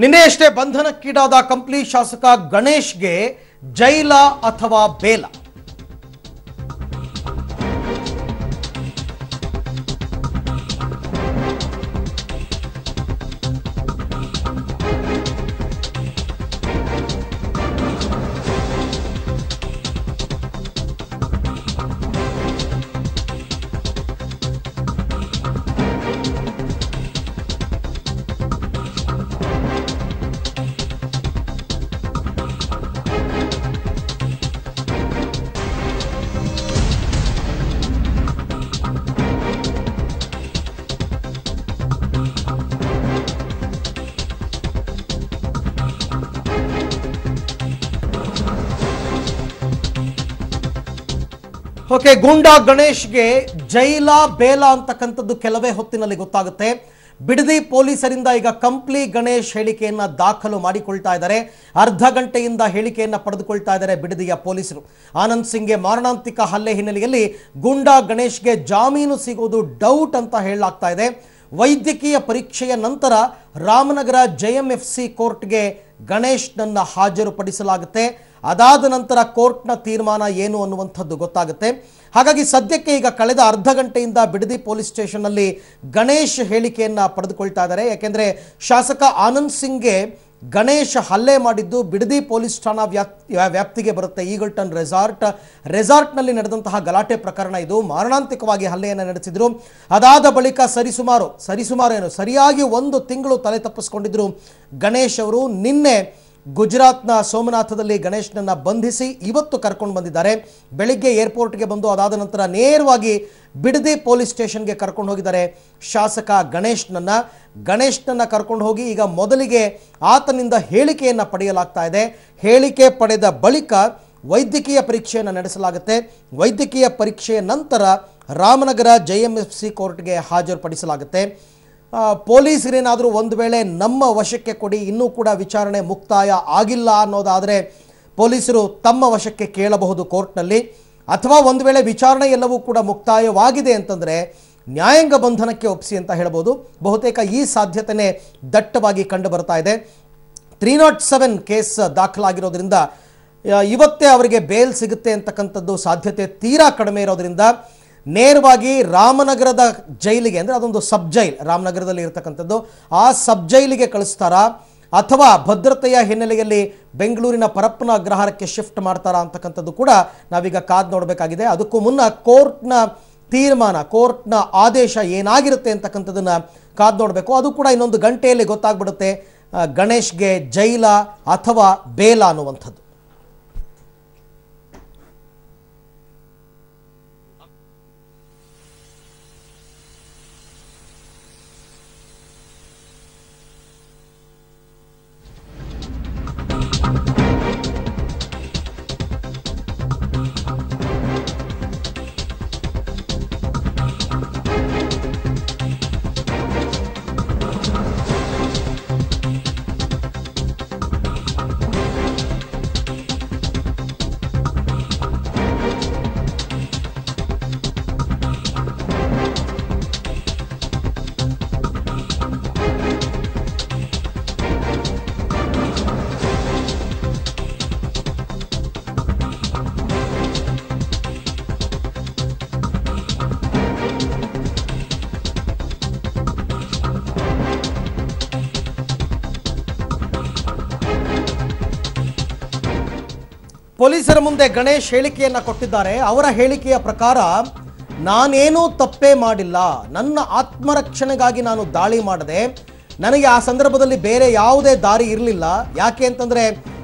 ನಿನ್ನೆಯಷ್ಟೇ ಬಂಧನಕ್ಕೀಡಾದ ಕಂಪ್ಲಿ ಶಾಸಕ ಗಣೇಶ್ಗೆ ಜೈಲ ಅಥವಾ ಬೇಲ? ಓಕೆ, ಗೂಂಡಾ ಗಣೇಶ್ಗೆ ಜೈಲ ಬೇಲ ಅಂತಕ್ಕಂಥದ್ದು ಕೆಲವೇ ಹೊತ್ತಿನಲ್ಲಿ ಗೊತ್ತಾಗುತ್ತೆ. ಬಿಡದಿ ಪೊಲೀಸರಿಂದ ಈಗ ಕಂಪ್ಲಿ ಗಣೇಶ್ ಹೇಳಿಕೆಯನ್ನ ದಾಖಲು ಮಾಡಿಕೊಳ್ತಾ ಇದ್ದಾರೆ. ಅರ್ಧ ಗಂಟೆಯಿಂದ ಹೇಳಿಕೆಯನ್ನ ಪಡೆದುಕೊಳ್ತಾ ಇದ್ದಾರೆ ಬಿಡದಿಯ ಪೊಲೀಸರು. ಆನಂದ್ ಸಿಂಗ್ಗೆ ಮಾರಣಾಂತಿಕ ಹಲ್ಲೆ ಹಿನ್ನೆಲೆಯಲ್ಲಿ ಗೂಂಡಾ ಗಣೇಶ್ಗೆ ಜಾಮೀನು ಸಿಗೋದು ಡೌಟ್ ಅಂತ ಹೇಳಲಾಗ್ತಾ ಇದೆ. ವೈದ್ಯಕೀಯ ಪರೀಕ್ಷೆಯ ನಂತರ ರಾಮನಗರ JMFC ಕೋರ್ಟ್ಗೆ ಗಣೇಶ್ನನ್ನ ಹಾಜರುಪಡಿಸಲಾಗುತ್ತೆ. ಅದಾದ ನಂತರ ಕೋರ್ಟ್ನ ತೀರ್ಮಾನ ಏನು ಅನ್ನುವಂಥದ್ದು ಗೊತ್ತಾಗುತ್ತೆ. ಹಾಗಾಗಿ ಸದ್ಯಕ್ಕೆ ಈಗ ಕಳೆದ ಅರ್ಧ ಗಂಟೆಯಿಂದ ಬಿಡದಿ ಪೊಲೀಸ್ ಸ್ಟೇಷನ್ನಲ್ಲಿ ಗಣೇಶ್ ಹೇಳಿಕೆಯನ್ನು ಪಡೆದುಕೊಳ್ತಾ ಇದ್ದಾರೆ. ಯಾಕೆಂದರೆ ಶಾಸಕ ಆನಂದ್ ಸಿಂಗ್ಗೆ ಗಣೇಶ್ ಹಲ್ಲೆ ಮಾಡಿದ್ದು ಬಿಡದಿ ಪೊಲೀಸ್ ಠಾಣಾ ವ್ಯಾಪ್ತಿಗೆ ಬರುತ್ತೆ. ಈಗಲ್ಟನ್ ರೆಸಾರ್ಟ್ನಲ್ಲಿ ನಡೆದಂತಹ ಗಲಾಟೆ ಪ್ರಕರಣ ಇದು. ಮಾರಣಾಂತಿಕವಾಗಿ ಹಲ್ಲೆಯನ್ನು ನಡೆಸಿದ್ರು. ಅದಾದ ಬಳಿಕ ಸರಿಯಾಗಿ 1 ತಿಂಗಳು ತಲೆ ತಪ್ಪಿಸ್ಕೊಂಡಿದ್ರು ಗಣೇಶ್ ಅವರು. ನಿನ್ನೆ ಗುಜರಾತ್ನ ಸೋಮನಾಥದಲ್ಲಿ ಗಣೇಶ್ನನ್ನ ಬಂಧಿಸಿ ಇವತ್ತು ಕರ್ಕೊಂಡು ಬಂದಿದ್ದಾರೆ. ಬೆಳಿಗ್ಗೆ ಏರ್ಪೋರ್ಟ್ಗೆ ಬಂದು ಅದಾದ ನಂತರ ನೇರವಾಗಿ ಬಿಡದಿ ಪೊಲೀಸ್ ಸ್ಟೇಷನ್ಗೆ ಕರ್ಕೊಂಡು ಹೋಗಿದ್ದಾರೆ ಶಾಸಕ ಗಣೇಶ್ನನ್ನ ಕರ್ಕೊಂಡು ಹೋಗಿ ಈಗ ಮೊದಲಿಗೆ ಆತನಿಂದ ಹೇಳಿಕೆಯನ್ನು ಪಡೆಯಲಾಗ್ತಾ ಇದೆ. ಹೇಳಿಕೆ ಪಡೆದ ಬಳಿಕ ವೈದ್ಯಕೀಯ ಪರೀಕ್ಷೆಯನ್ನು ನಡೆಸಲಾಗುತ್ತೆ. ವೈದ್ಯಕೀಯ ಪರೀಕ್ಷೆಯ ನಂತರ ರಾಮನಗರ JMFC ಕೋರ್ಟ್ಗೆ ಹಾಜರುಪಡಿಸಲಾಗುತ್ತೆ. ಪೊಲೀಸರೇನಾದರೂ ಒಂದು ವೇಳೆ ನಮ್ಮ ವಶಕ್ಕೆ ಕೊಡಿ, ಇನ್ನೂ ಕೂಡ ವಿಚಾರಣೆ ಮುಕ್ತಾಯ ಆಗಿಲ್ಲ ಅನ್ನೋದಾದರೆ ಪೊಲೀಸರು ತಮ್ಮ ವಶಕ್ಕೆ ಕೇಳಬಹುದು ಕೋರ್ಟ್ನಲ್ಲಿ. ಅಥವಾ ಒಂದು ವೇಳೆ ವಿಚಾರಣೆ ಎಲ್ಲವೂ ಕೂಡ ಮುಕ್ತಾಯವಾಗಿದೆ ಅಂತಂದರೆ ನ್ಯಾಯಾಂಗ ಬಂಧನಕ್ಕೆ ಒಪ್ಪಿಸಿ ಅಂತ ಹೇಳ್ಬೋದು. ಬಹುತೇಕ ಈ ಸಾಧ್ಯತೆಯೇ ದಟ್ಟವಾಗಿ ಕಂಡು ಬರ್ತಾ ಇದೆ. 307 ಕೇಸ್ ದಾಖಲಾಗಿರೋದ್ರಿಂದ ಇವತ್ತೇ ಅವರಿಗೆ ಬೇಲ್ ಸಿಗುತ್ತೆ ಅಂತಕ್ಕಂಥದ್ದು ಸಾಧ್ಯತೆ ತೀರಾ ಕಡಿಮೆ ಇರೋದ್ರಿಂದ ನೇರವಾಗಿ ರಾಮನಗರದ ಜೈಲಿಗೆ, ಅಂದರೆ ಅದೊಂದು ಸಬ್ ಜೈಲ್ ರಾಮನಗರದಲ್ಲಿ ಇರತಕ್ಕಂಥದ್ದು, ಆ ಸಬ್ ಜೈಲಿಗೆ ಕಳಿಸ್ತಾರಾ ಅಥವಾ ಭದ್ರತೆಯ ಹಿನ್ನೆಲೆಯಲ್ಲಿ ಬೆಂಗಳೂರಿನ ಪರಪ್ಪನ ಅಗ್ರಹಾರಕ್ಕೆ ಶಿಫ್ಟ್ ಮಾಡ್ತಾರಾ ಅಂತಕ್ಕಂಥದ್ದು ಕೂಡ ನಾವೀಗ ಕಾದು ನೋಡಬೇಕಾಗಿದೆ. ಅದಕ್ಕೂ ಮುನ್ನ ಕೋರ್ಟ್ನ ತೀರ್ಮಾನ, ಕೋರ್ಟ್ನ ಆದೇಶ ಏನಾಗಿರುತ್ತೆ ಅಂತಕ್ಕಂಥದ್ದನ್ನು ಕಾದು ನೋಡಬೇಕು. ಅದು ಕೂಡ ಇನ್ನೊಂದು ಗಂಟೆಯಲ್ಲಿ ಗೊತ್ತಾಗ್ಬಿಡುತ್ತೆ ಗಣೇಶ್ಗೆ ಜೈಲ ಅಥವಾ ಬೇಲ ಅನ್ನುವಂಥದ್ದು. ಪೊಲೀಸರ ಮುಂದೆ ಗಣೇಶ್ ಹೇಳಿಕೆಯನ್ನು ಕೊಟ್ಟಿದ್ದಾರೆ. ಅವರ ಹೇಳಿಕೆಯ ಪ್ರಕಾರ ನಾನೇನೂ ತಪ್ಪೇ ಮಾಡಿಲ್ಲ, ನನ್ನ ಆತ್ಮರಕ್ಷಣೆಗಾಗಿ ನಾನು ದಾಳಿ ಮಾಡಿದೆ, ನನಗೆ ಆ ಸಂದರ್ಭದಲ್ಲಿ ಬೇರೆ ಯಾವುದೇ ದಾರಿ ಇರಲಿಲ್ಲ. ಯಾಕೆ ಅಂತಂದರೆ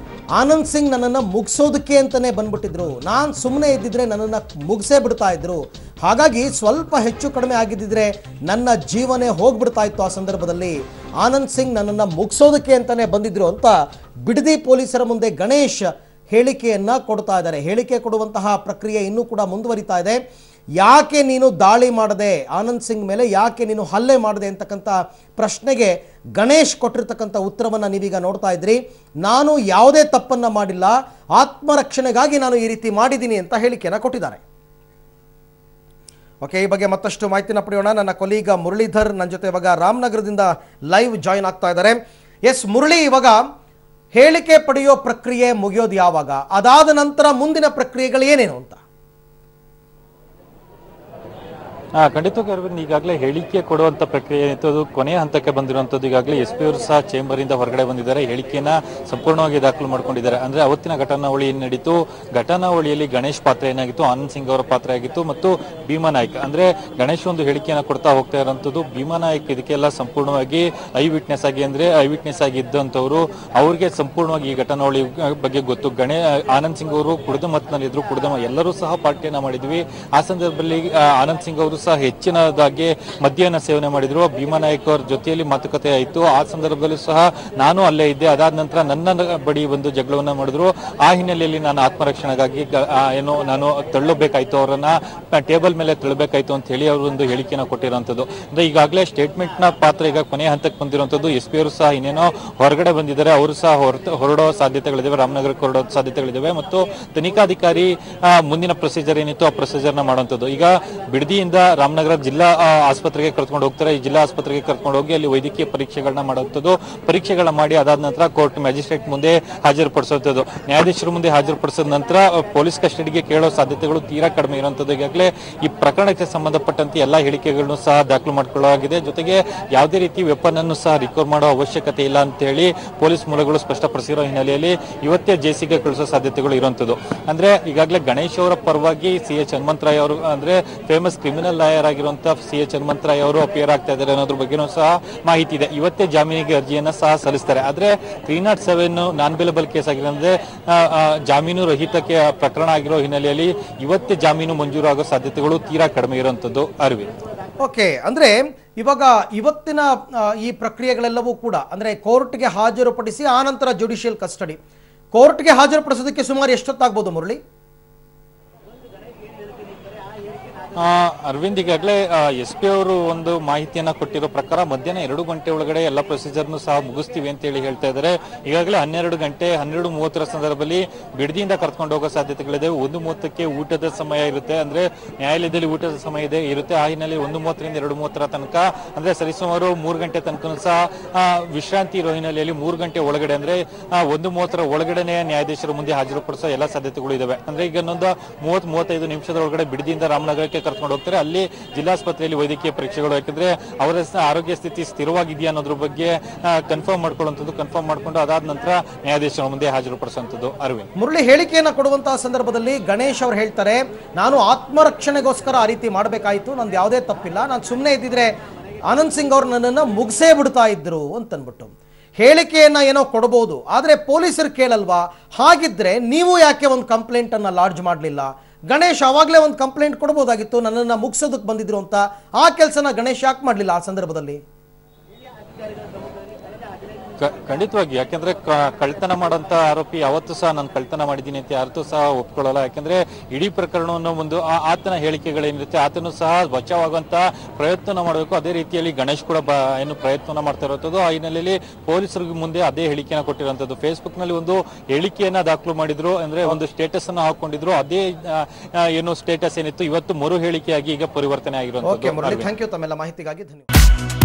ಆನಂದ್ ಸಿಂಗ್ ನನ್ನನ್ನು ಮುಗಿಸೋದಕ್ಕೆ ಅಂತಲೇ ಬಂದ್ಬಿಟ್ಟಿದ್ರು, ನಾನು ಸುಮ್ಮನೆ ಇದ್ದಿದ್ರೆ ನನ್ನನ್ನು ಮುಗಿಸೇ ಬಿಡ್ತಾ ಇದ್ರು. ಹಾಗಾಗಿ ಸ್ವಲ್ಪ ಹೆಚ್ಚು ಕಡಿಮೆ ಆಗಿದ್ದಿದ್ರೆ ನನ್ನ ಜೀವನೇ ಹೋಗ್ಬಿಡ್ತಾ ಇತ್ತು. ಆ ಸಂದರ್ಭದಲ್ಲಿ ಆನಂದ್ ಸಿಂಗ್ ನನ್ನನ್ನು ಮುಗಿಸೋದಕ್ಕೆ ಅಂತಲೇ ಬಂದಿದ್ರು ಅಂತ ಬಿಡದಿ ಪೊಲೀಸರ ಮುಂದೆ ಗಣೇಶ್ ಹೇಳಿಕೆಯನ್ನು ಕೊಡ್ತಾ ಇದ್ದಾರೆ. ಹೇಳಿಕೆ ಕೊಡುವಂತಹ ಪ್ರಕ್ರಿಯೆ ಇನ್ನೂ ಕೂಡ ಮುಂದುವರಿತಾ ಇದೆ. ಯಾಕೆ ನೀನು ದಾಳಿ ಮಾಡದೆ, ಆನಂದ್ ಸಿಂಗ್ ಮೇಲೆ ಯಾಕೆ ನೀನು ಹಲ್ಲೆ ಮಾಡದೆ ಅಂತಕ್ಕಂಥ ಪ್ರಶ್ನೆಗೆ ಗಣೇಶ್ ಕೊಟ್ಟಿರ್ತಕ್ಕಂಥ ಉತ್ತರವನ್ನು ನೀವೀಗ ನೋಡ್ತಾ ಇದ್ರಿ. ನಾನು ಯಾವುದೇ ತಪ್ಪನ್ನು ಮಾಡಿಲ್ಲ, ಆತ್ಮರಕ್ಷಣೆಗಾಗಿ ನಾನು ಈ ರೀತಿ ಮಾಡಿದ್ದೀನಿ ಅಂತ ಹೇಳಿಕೆಯನ್ನು ಕೊಟ್ಟಿದ್ದಾರೆ. ಓಕೆ, ಈ ಬಗ್ಗೆ ಮತ್ತಷ್ಟು ಮಾಹಿತಿನ ಪಡೆಯೋಣ. ನನ್ನ ಕೊಲೀಗ ಮುರಳೀಧರ್ ನನ್ನ ಜೊತೆ ಇವಾಗ ರಾಮನಗರದಿಂದ ಲೈವ್ ಜಾಯಿನ್ ಆಗ್ತಾ ಇದ್ದಾರೆ. ಎಸ್ ಮುರಳಿ, ಇವಾಗ ಹೇಳಿಕೆ ಪಡೆಯೋ ಪ್ರಕ್ರಿಯೆ ಮುಗಿಯೋದು ಯಾವಾಗ? ಅದಾದ ನಂತರ ಮುಂದಿನ ಪ್ರಕ್ರಿಯೆಗಳು ಏನೇನು ಅಂತ? ಖಂಡಿತವಾಗಿ ಅರವಿಂದ್, ಈಗಾಗಲೇ ಹೇಳಿಕೆ ಕೊಡುವಂತ ಪ್ರಕ್ರಿಯೆ ಏನಿತ್ತು ಅದು ಕೊನೆಯ ಹಂತಕ್ಕೆ ಬಂದಿರುವಂತದ್ದು. ಈಗಾಗಲೇ ಎಸ್ ಪಿ ಅವರು ಸಹ ಚೇಂಬರ್ ಇಂದ ಹೊರಗಡೆ ಬಂದಿದ್ದಾರೆ, ಹೇಳಿಕೆಯನ್ನ ಸಂಪೂರ್ಣವಾಗಿ ದಾಖಲು ಮಾಡ್ಕೊಂಡಿದ್ದಾರೆ. ಅಂದ್ರೆ ಅವತ್ತಿನ ಘಟನಾವಳಿ ಏನ್ ನಡೀತು, ಘಟನಾವಳಿಯಲ್ಲಿ ಗಣೇಶ್ ಪಾತ್ರ ಏನಾಗಿತ್ತು, ಆನಂದ್ ಸಿಂಗ್ ಅವರ ಪಾತ್ರ ಆಗಿತ್ತು ಮತ್ತು ಭೀಮಾ ನಾಯ್ಕ್ ಅಂದ್ರೆ ಗಣೇಶ್ ಒಂದು ಹೇಳಿಕೆಯನ್ನ ಕೊಡ್ತಾ ಹೋಗ್ತಾ ಇರುವಂತದ್ದು. ಭೀಮಾ ನಾಯ್ಕ್ ಇದಕ್ಕೆಲ್ಲ ಸಂಪೂರ್ಣವಾಗಿ ಐ ವಿಟ್ನೆಸ್ ಆಗಿ ಇದ್ದಂತವ್ರು, ಅವ್ರಿಗೆ ಸಂಪೂರ್ಣವಾಗಿ ಈ ಘಟನಾವಳಿ ಬಗ್ಗೆ ಗೊತ್ತು. ಆನಂದ್ ಸಿಂಗ್ ಅವರು ಕುಡಿದ ಮತ್ನಲ್ಲಿದ್ರು, ಎಲ್ಲರೂ ಸಹ ಪಾರ್ಟಿಯನ್ನ ಮಾಡಿದ್ವಿ. ಆ ಸಂದರ್ಭದಲ್ಲಿ ಆನಂದ್ ಸಿಂಗ್ ಅವರು ಸಹ ಹೆಚ್ಚಿನದಾಗಿ ಮದ್ಯನ ಸೇವನೆ ಮಾಡಿದ್ರು. ಭೀಮಾ ನಾಯ್ಕ್ ಅವ್ರ ಜೊತೆಯಲ್ಲಿ ಮಾತುಕತೆ ಆಯಿತು. ಆ ಸಂದರ್ಭದಲ್ಲೂ ಸಹ ನಾನು ಅಲ್ಲೇ ಇದ್ದೆ. ಅದಾದ ನಂತರ ನನ್ನ ಬಳಿ ಒಂದು ಜಗಳವನ್ನ ಮಾಡಿದ್ರು. ಆ ಹಿನ್ನೆಲೆಯಲ್ಲಿ ನಾನು ಆತ್ಮರಕ್ಷಣೆಗಾಗಿ ನಾನು ತಳ್ಳಬೇಕಾಯ್ತು, ಅವರನ್ನ ಟೇಬಲ್ ಮೇಲೆ ತಳ್ಳಬೇಕಾಯ್ತು ಅಂತ ಹೇಳಿ ಅವರು ಒಂದು ಹೇಳಿಕೆನ ಕೊಟ್ಟಿರುವಂತದ್ದು. ಅಂದ್ರೆ ಈಗಾಗಲೇ ಸ್ಟೇಟ್ಮೆಂಟ್ ನ ಪಾತ್ರ ಈಗ ಕೊನೆಯ ಹಂತಕ್ಕೆ ಬಂದಿರುವಂತದ್ದು. ಎಸ್ ಪಿ ಅವರು ಸಹ ಇನ್ನೇನೋ ಹೊರಗಡೆ ಬಂದಿದ್ದಾರೆ, ಅವರು ಸಹ ಹೊರಡೋ ಸಾಧ್ಯತೆಗಳಿದಾವೆ, ರಾಮನಗರಕ್ಕೆ ಹೊರಡೋ ಸಾಧ್ಯತೆಗಳಿದಾವೆ ಮತ್ತು ತನಿಖಾಧಿಕಾರಿ ಮುಂದಿನ ಪ್ರೊಸೀಜರ್ ಏನಿತ್ತು ಆ ಪ್ರೊಸೀಜರ್ ನ ಮಾಡುವಂತದ್ದು. ಈಗ ಬಿಡದಿಯಿಂದ ರಾಮನಗರ ಜಿಲ್ಲಾ ಆಸ್ಪತ್ರೆಗೆ ಕರ್ಕೊಂಡು ಹೋಗ್ತಾರೆ. ಈ ಜಿಲ್ಲಾ ಆಸ್ಪತ್ರೆಗೆ ಕರ್ಕೊಂಡು ಹೋಗಿ ಅಲ್ಲಿ ವೈದ್ಯಕೀಯ ಪರೀಕ್ಷೆಗಳನ್ನ ಮಾಡುವಂಥದ್ದು. ಪರೀಕ್ಷೆಗಳನ್ನ ಮಾಡಿ ಅದಾದ ನಂತರ ಕೋರ್ಟ್ ಮ್ಯಾಜಿಸ್ಟ್ರೇಟ್ ಮುಂದೆ ಹಾಜರುಪಡಿಸುವಂಥದ್ದು. ನ್ಯಾಯಾಧೀಶರ ಮುಂದೆ ಹಾಜರುಪಡಿಸಿದ ನಂತರ ಪೊಲೀಸ್ ಕಸ್ಟಡಿಗೆ ಕೇಳೋ ಸಾಧ್ಯತೆಗಳು ತೀರಾ ಕಡಿಮೆ ಇರುವಂತದ್ದು. ಈಗಾಗಲೇ ಈ ಪ್ರಕರಣಕ್ಕೆ ಸಂಬಂಧಪಟ್ಟಂತೆ ಎಲ್ಲಾ ಹೇಳಿಕೆಗಳನ್ನು ಸಹ ದಾಖಲು ಮಾಡಿಕೊಳ್ಳಲಾಗಿದೆ. ಜೊತೆಗೆ ಯಾವುದೇ ರೀತಿ ವೆಪನ್ ಅನ್ನು ಸಹ ರಿಕವರ್ ಮಾಡೋ ಅವಶ್ಯಕತೆ ಇಲ್ಲ ಅಂತ ಹೇಳಿ ಪೊಲೀಸ್ ಮೂಲಗಳು ಸ್ಪಷ್ಟಪಡಿಸಿರೋ ಹಿನ್ನೆಲೆಯಲ್ಲಿ ಇವತ್ತೇ ಜೆಸಿಗೆ ಕಳಿಸೋ ಸಾಧ್ಯತೆಗಳು ಇರುವಂತದ್ದು. ಅಂದ್ರೆ ಈಗಾಗಲೇ ಗಣೇಶ್ ಅವರ ಪರವಾಗಿ CH ಹನುಮಂತರಾಯ್ ಅವರು ಅಂದ್ರೆ ಫೇಮಸ್ ಕ್ರಿಮಿನಲ್ ಲಾಯರ್ ಆಗಿರುವಂತಹ CH ಹನುಮಂತರಾಯ್ ಅವರು ಅಪಿಯರ್ ಆಗ್ತಾ ಇದ್ದಾರೆ ಅನ್ನೋದ್ರ ಬಗ್ಗೆನೂ ಸಹ ಮಾಹಿತಿ ಇದೆ. ಇವತ್ತೇ ಜಾಮೀನಿಗೆ ಅರ್ಜಿಯನ್ನ ಸಹ ಸಲ್ಲಿಸ್ತಾರೆ. ಆದ್ರೆ 307 ನಾನ್ ಬೇಲಬಲ್ ಕೇಸ್ ಆಗಿರೋದ್ರೆ ಜಾಮೀನು ರಹಿತಕ್ಕೆ ಪ್ರಕರಣ ಆಗಿರೋ ಹಿನ್ನೆಲೆಯಲ್ಲಿ ಇವತ್ತೇ ಜಾಮೀನು ಮಂಜೂರು ಆಗೋ ಸಾಧ್ಯತೆಗಳು ತೀರಾ ಕಡಿಮೆ ಇರುವಂತದ್ದು. ಅರವಿಂದ್, ಓಕೆ, ಅಂದ್ರೆ ಇವಾಗ ಇವತ್ತಿನ ಈ ಪ್ರಕ್ರಿಯೆಗಳೆಲ್ಲವೂ ಕೂಡ ಅಂದ್ರೆ ಕೋರ್ಟ್ಗೆ ಹಾಜರುಪಡಿಸಿ ಆನಂತರ ಜುಡಿಷಿಯಲ್ ಕಸ್ಟಡಿ. ಕೋರ್ಟ್ಗೆ ಹಾಜರುಪಡಿಸೋದಕ್ಕೆ ಸುಮಾರು ಎಷ್ಟೊತ್ತಾಗ್ಬೋದು ಮುರಳಿ? ಅರವಿಂದ್, ಈಗಾಗಲೇ ಎಸ್ ಪಿ ಅವರು ಒಂದು ಮಾಹಿತಿಯನ್ನ ಕೊಟ್ಟಿರೋ ಪ್ರಕಾರ ಮಧ್ಯಾಹ್ನ 2 ಗಂಟೆ ಒಳಗಡೆ ಎಲ್ಲ ಪ್ರೊಸೀಜರ್ನು ಸಹ ಮುಗಿಸ್ತೀವಿ ಅಂತ ಹೇಳಿ ಹೇಳ್ತಾ ಇದ್ದಾರೆ. ಈಗಾಗಲೇ 12:30 ಸಂದರ್ಭದಲ್ಲಿ ಬಿಡದಿಯಿಂದ ಕರ್ಕೊಂಡು ಹೋಗೋ ಸಾಧ್ಯತೆಗಳಿದೆ. 1:30ಕ್ಕೆ ಊಟದ ಸಮಯ ಇರುತ್ತೆ, ಅಂದ್ರೆ ನ್ಯಾಯಾಲಯದಲ್ಲಿ ಊಟದ ಸಮಯ ಇರುತ್ತೆ. ಆ ಹಿನ್ನೆಲೆ 1:30ರಿಂದ 2:30 ತನಕ ಅಂದ್ರೆ ಸರಿಸುಮಾರು 3 ಗಂಟೆ ತನಕ ಸಹ ವಿಶ್ರಾಂತಿ ಇರೋ ಹಿನ್ನೆಲೆಯಲ್ಲಿ 3 ಗಂಟೆ ಒಳಗಡೆ ಅಂದ್ರೆ 1:30 ಒಳಗಡೆನೆ ನ್ಯಾಯಾಧೀಶರ ಮುಂದೆ ಹಾಜರುಪಡಿಸೋ ಎಲ್ಲ ಸಾಧ್ಯತೆಗಳು ಇದಾವೆ. ಅಂದ್ರೆ ಈಗ ಇನ್ನೊಂದು 30-35 ನಿಮಿಷದ ಒಳಗಡೆ ಬಿಡದಿಯಿಂದ ರಾಮನಗರಕ್ಕೆ ಕರ್ಕೊಂಡು ಹೋಗ್ತಾರೆ. ಅಲ್ಲಿ ಜಿಲ್ಲಾಸ್ಪತ್ರೆಯಲ್ಲಿ ವೈದ್ಯಕೀಯ ಪರೀಕ್ಷೆಗಳು, ಯಾಕಂದ್ರೆ ಅವರ ಆರೋಗ್ಯ ಸ್ಥಿತಿ ಸ್ಥಿರವಾಗಿದೆಯಾ ಅನ್ನೋದ್ರ ಬಗ್ಗೆ ಕನ್ಫರ್ಮ್ ಮಾಡ್ಕೊಂಡು ಅದಾದ ನಂತರ ನ್ಯಾಯಾಧೀಶರ ಮುಂದೆ ಹಾಜರುಪಡಿಸುವಂತದ್ದು. ಅರವಿಂದ್, ಮುರಳಿ, ಹೇಳಿಕೆಯನ್ನ ಕೊಡುವಂತಹ ಸಂದರ್ಭದಲ್ಲಿ ಗಣೇಶ್ ಅವರು ಹೇಳ್ತಾರೆ, ನಾನು ಆತ್ಮರಕ್ಷಣೆಗೋಸ್ಕರ ಆ ರೀತಿ ಮಾಡಬೇಕಾಯ್ತು, ನಂದು ಯಾವುದೇ ತಪ್ಪಿಲ್ಲ, ನಾನು ಸುಮ್ಮನೆ ಇದ್ದಿದ್ರೆ ಆನಂದ್ ಸಿಂಗ್ ಅವರು ನನ್ನನ್ನು ಮುಗಿಸೇ ಬಿಡ್ತಾ ಇದ್ರು ಅಂತನ್ಬಿಟ್ಟು ಹೇಳಿಕೆಯನ್ನ ಏನೋ ಕೊಡಬಹುದು. ಆದ್ರೆ ಪೊಲೀಸರು ಕೇಳಲ್ವಾ? ಹಾಗಿದ್ರೆ ನೀವು ಯಾಕೆ ಒಂದು ಕಂಪ್ಲೇಂಟ್ ಅನ್ನ ಲಾಡ್ಜ್ ಮಾಡಲಿಲ್ಲ? ಗಣೇಶ್ ಅವಾಗಲೇ ಒಂದು ಕಂಪ್ಲೇಂಟ್ ಕೊಡಬಹುದಾಗಿತ್ತು, ನನ್ನನ್ನು ಮುಗಿಸೋದಕ್ಕೆ ಬಂದಿದ್ರು ಅಂತ. ಆ ಕೆಲಸನ ಗಣೇಶ್ ಯಾಕೆ ಮಾಡಲಿಲ್ಲ ಆ ಸಂದರ್ಭದಲ್ಲಿ? ಖಂಡಿತವಾಗಿ, ಯಾಕೆಂದ್ರೆ ಕಳ್ತನ ಮಾಡೋಂತ ಆರೋಪಿ ಯಾವತ್ತೂ ಸಹ ನಾನು ಕಳ್ತನ ಮಾಡಿದ್ದೀನಿ ಅಂತ ಯಾವತ್ತೂ ಸಹ ಒಪ್ಕೊಳ್ಳಲ್ಲ. ಯಾಕೆಂದ್ರೆ ಇಡೀ ಪ್ರಕರಣವನ್ನು ಒಂದು ಆತನ ಹೇಳಿಕೆಗಳೇನಿರುತ್ತೆ ಆತನು ಸಹ ಬಚಾವಾಗುವಂತ ಪ್ರಯತ್ನ ಮಾಡಬೇಕು. ಅದೇ ರೀತಿಯಲ್ಲಿ ಗಣೇಶ್ ಕೂಡ ಏನು ಪ್ರಯತ್ನ ಮಾಡ್ತಾ ಇರುವಂತದ್ದು. ಆ ಹಿನ್ನೆಲೆಯಲ್ಲಿ ಪೊಲೀಸರಿಗೆ ಮುಂದೆ ಅದೇ ಹೇಳಿಕೆಯನ್ನ ಕೊಟ್ಟಿರುವಂತದ್ದು. ಫೇಸ್ಬುಕ್ ನಲ್ಲಿ ಒಂದು ಹೇಳಿಕೆಯನ್ನ ದಾಖಲು ಮಾಡಿದ್ರು, ಅಂದ್ರೆ ಒಂದು ಸ್ಟೇಟಸ್ ಅನ್ನು ಹಾಕೊಂಡಿದ್ರು. ಅದೇ ಏನು ಸ್ಟೇಟಸ್ ಏನಿತ್ತು ಇವತ್ತು ಮರು ಹೇಳಿಕೆಯಾಗಿ ಈಗ ಪರಿವರ್ತನೆ ಆಗಿರುವಂತದ್ದು. ಥ್ಯಾಂಕ್ ಯು, ತಮ್ಮೆಲ್ಲ ಮಾಹಿತಿಗಾಗಿ ಧನ್ಯವಾದ.